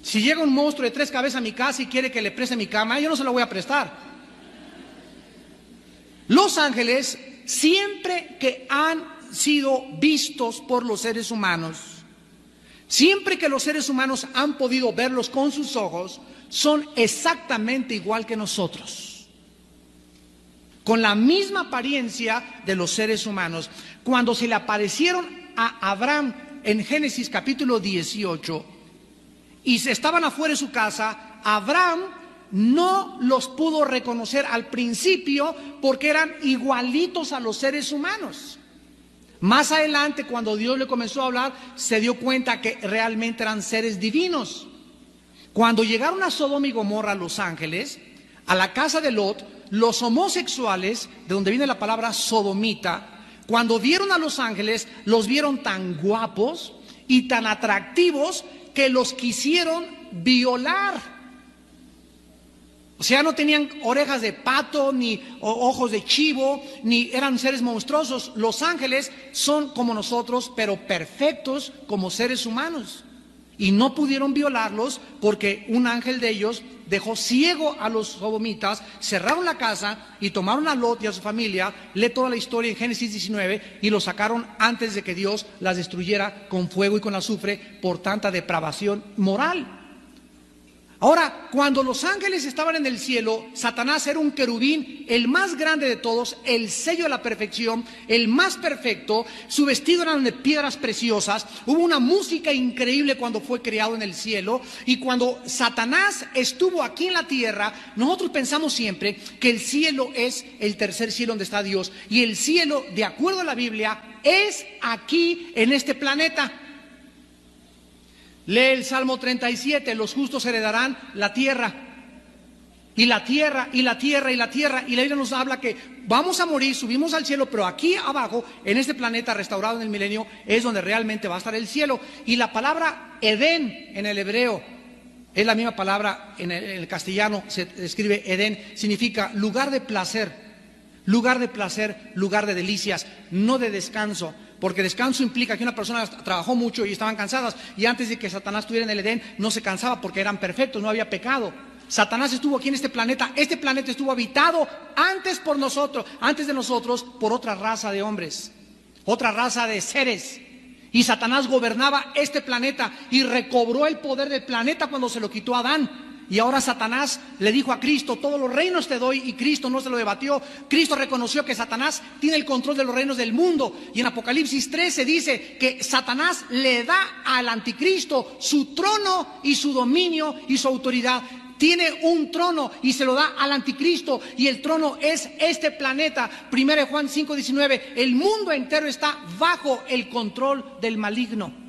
Speaker 1: Si llega un monstruo de 3 cabezas a mi casa y quiere que le preste mi cama, yo no se lo voy a prestar. Los ángeles, siempre que han sido vistos por los seres humanos, siempre que los seres humanos han podido verlos con sus ojos, son exactamente igual que nosotros, con la misma apariencia de los seres humanos. Cuando se le aparecieron a Abraham en Génesis capítulo 18 y se estaban afuera de su casa, Abraham no los pudo reconocer al principio porque eran igualitos a los seres humanos. Más adelante, cuando Dios le comenzó a hablar, se dio cuenta que realmente eran seres divinos. Cuando llegaron a Sodoma y Gomorra los ángeles, a la casa de Lot, los homosexuales, de donde viene la palabra sodomita, cuando vieron a los ángeles, los vieron tan guapos y tan atractivos que los quisieron violar. O sea, no tenían orejas de pato, ni ojos de chivo, ni eran seres monstruosos. Los ángeles son como nosotros, pero perfectos como seres humanos. Y no pudieron violarlos porque un ángel de ellos dejó ciego a los sodomitas, cerraron la casa y tomaron a Lot y a su familia. Lee toda la historia en Génesis 19 y los sacaron antes de que Dios las destruyera con fuego y con azufre por tanta depravación moral. Ahora, cuando los ángeles estaban en el cielo, Satanás era un querubín, el más grande de todos, el sello de la perfección, el más perfecto. Su vestido era de piedras preciosas. Hubo una música increíble cuando fue creado en el cielo. Y cuando Satanás estuvo aquí en la tierra, nosotros pensamos siempre que el cielo es el tercer cielo donde está Dios. Y el cielo, de acuerdo a la Biblia, es aquí en este planeta. Lee el Salmo 37, los justos heredarán la tierra. Y la tierra, y la tierra, y la tierra. Y la Biblia nos habla que vamos a morir, subimos al cielo, pero aquí abajo, en este planeta restaurado en el milenio, es donde realmente va a estar el cielo. Y la palabra Edén en el hebreo es la misma palabra en el castellano, se escribe Edén, significa lugar de placer, lugar de delicias, no de descanso. Porque descanso implica que una persona trabajó mucho y estaban cansadas, y antes de que Satanás estuviera en el Edén no se cansaba porque eran perfectos, no había pecado. Satanás estuvo aquí en este planeta estuvo habitado antes de nosotros, por otra raza de hombres, otra raza de seres. Y Satanás gobernaba este planeta y recobró el poder del planeta cuando se lo quitó a Adán. Y ahora Satanás le dijo a Cristo: todos los reinos te doy, y Cristo no se lo debatió. Cristo reconoció que Satanás tiene el control de los reinos del mundo. Y en Apocalipsis 13 dice que Satanás le da al anticristo su trono y su dominio y su autoridad. Tiene un trono y se lo da al anticristo, y el trono es este planeta. 1 Juan 5:19, el mundo entero está bajo el control del maligno.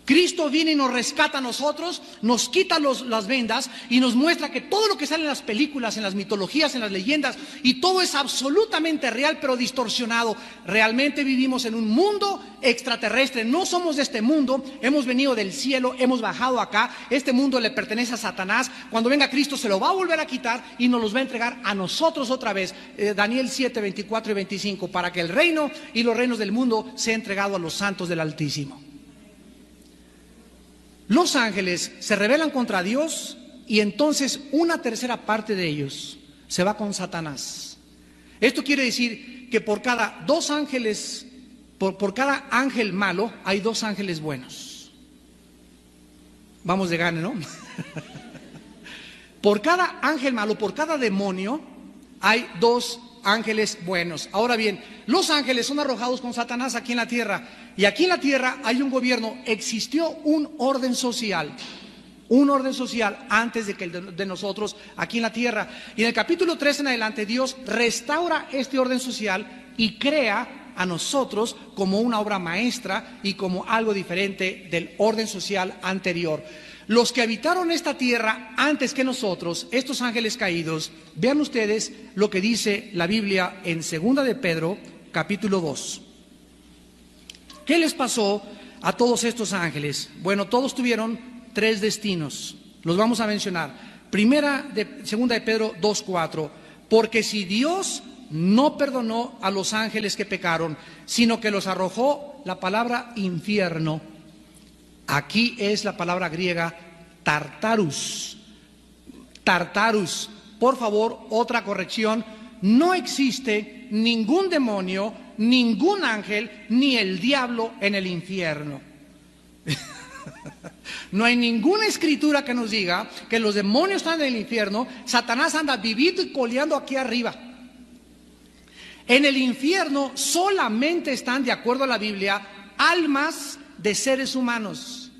Speaker 1: Cristo viene y nos rescata a nosotros, nos quita las vendas y nos muestra que todo lo que sale en las películas, en las mitologías, en las leyendas, y todo es absolutamente real pero distorsionado. Realmente vivimos en un mundo extraterrestre, no somos de este mundo, hemos venido del cielo, hemos bajado acá. Este mundo le pertenece a Satanás. Cuando venga Cristo se lo va a volver a quitar y nos los va a entregar a nosotros otra vez. Daniel 7, 24 y 25, para que el reino y los reinos del mundo sea entregado a los santos del Altísimo. Los ángeles se rebelan contra Dios, y entonces una tercera parte de ellos se va con Satanás. Esto quiere decir que por cada dos ángeles, por cada ángel malo, hay dos ángeles buenos. Vamos de gane, ¿no? Por cada ángel malo, por cada demonio, hay dos ángeles buenos. Ahora bien, los ángeles son arrojados con Satanás aquí en la tierra. Y aquí en la tierra hay un gobierno, existió un orden social antes de nosotros aquí en la tierra. Y en el capítulo 3 en adelante, Dios restaura este orden social y crea a nosotros como una obra maestra y como algo diferente del orden social anterior. Los que habitaron esta tierra antes que nosotros, estos ángeles caídos, vean ustedes lo que dice la Biblia en 2 de Pedro, capítulo 2. ¿Qué les pasó a todos estos ángeles? Bueno, todos tuvieron tres destinos. Los vamos a mencionar. Segunda de Pedro 2:4. Porque si Dios no perdonó a los ángeles que pecaron, sino que los arrojó, la palabra infierno, aquí es la palabra griega tartarus. Tartarus. Por favor, otra corrección. No existe ningún demonio, ningún ángel, ni el diablo en el infierno. No hay ninguna escritura que nos diga que los demonios están en el infierno. Satanás anda vivito y coleando aquí arriba. En el infierno solamente están, de acuerdo a la Biblia, almas de seres humanos.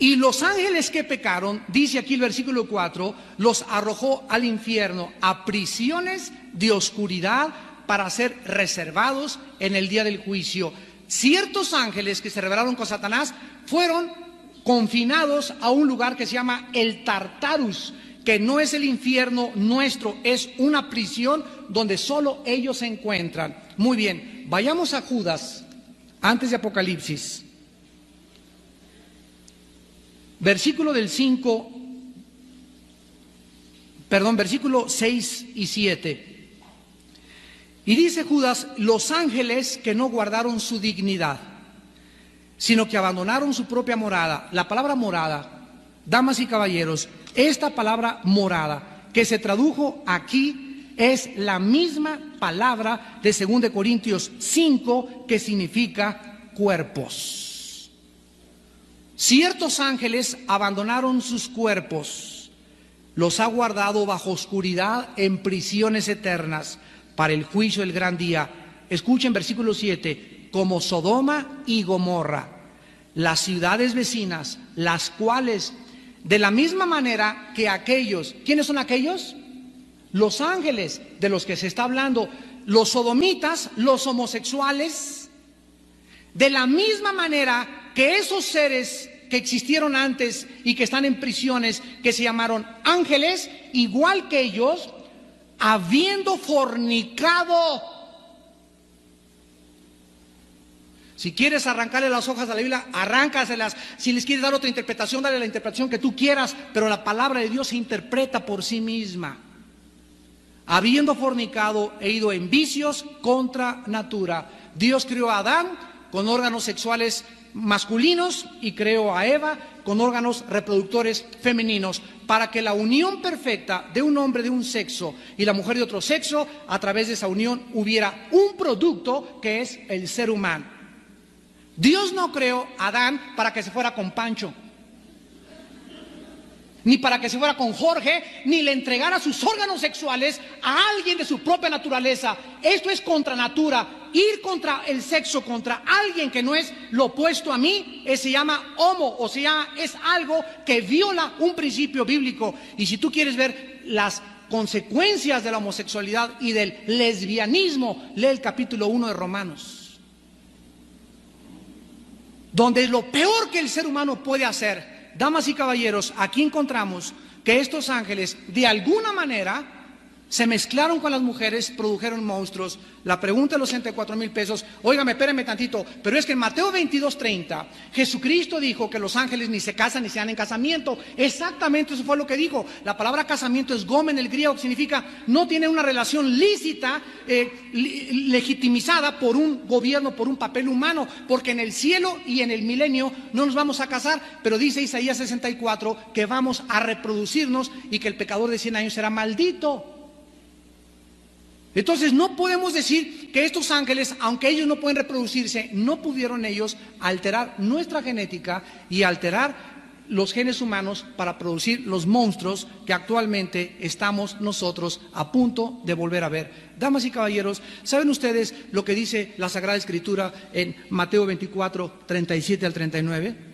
Speaker 1: Y los ángeles que pecaron, dice aquí el versículo 4, los arrojó al infierno, a prisiones de oscuridad, para ser reservados en el día del juicio. Ciertos ángeles que se rebelaron con Satanás fueron confinados a un lugar que se llama el Tartarus, que no es el infierno nuestro, es una prisión donde solo ellos se encuentran. Muy bien, vayamos a Judas, antes de Apocalipsis. Versículo 6 y 7. Y dice Judas: los ángeles que no guardaron su dignidad, sino que abandonaron su propia morada. La palabra morada, damas y caballeros, esta palabra morada que se tradujo aquí es la misma palabra de 2 Corintios 5, que significa cuerpos. Ciertos ángeles abandonaron sus cuerpos, los ha guardado bajo oscuridad en prisiones eternas para el juicio del gran día. Escuchen versículo 7, como Sodoma y Gomorra, las ciudades vecinas, las cuales de la misma manera que aquellos, ¿quiénes son aquellos? Los ángeles de los que se está hablando, los sodomitas, los homosexuales, de la misma manera que esos seres que existieron antes y que están en prisiones, que se llamaron ángeles, igual que ellos, habiendo fornicado. Si quieres arrancarle las hojas a la Biblia, arráncaselas. Si les quieres dar otra interpretación, dale la interpretación que tú quieras, pero la palabra de Dios se interpreta por sí misma. Habiendo fornicado e ido en vicios contra natura. Dios creó a Adán con órganos sexuales masculinos y creó a Eva con órganos reproductores femeninos para que la unión perfecta de un hombre de un sexo y la mujer de otro sexo, a través de esa unión hubiera un producto que es el ser humano. Dios no creó a Adán para que se fuera con Pancho, ni para que se fuera con Jorge, ni le entregara sus órganos sexuales a alguien de su propia naturaleza. Esto es contra natura. Ir contra el sexo, contra alguien que no es lo opuesto a mí, se llama homo, o sea, es algo que viola un principio bíblico. Y si tú quieres ver las consecuencias de la homosexualidad y del lesbianismo, lee el capítulo 1 de Romanos, donde lo peor que el ser humano puede hacer. Damas y caballeros, aquí encontramos que estos ángeles de alguna manera se mezclaron con las mujeres, produjeron monstruos. La pregunta de los 64,000 pesos, óigame, espérenme tantito, pero es que en Mateo 22:30, Jesucristo dijo que los ángeles ni se casan ni se dan en casamiento. Exactamente eso fue lo que dijo. La palabra casamiento es gomen, el griego, que significa no tiene una relación lícita, legitimizada por un gobierno, por un papel humano, porque en el cielo y en el milenio no nos vamos a casar, pero dice Isaías 64 que vamos a reproducirnos y que el pecador de 100 años será maldito. Entonces no podemos decir que estos ángeles, aunque ellos no pueden reproducirse, no pudieron ellos alterar nuestra genética y alterar los genes humanos para producir los monstruos que actualmente estamos nosotros a punto de volver a ver. Damas y caballeros, ¿saben ustedes lo que dice la Sagrada Escritura en Mateo 24, 37 al 39?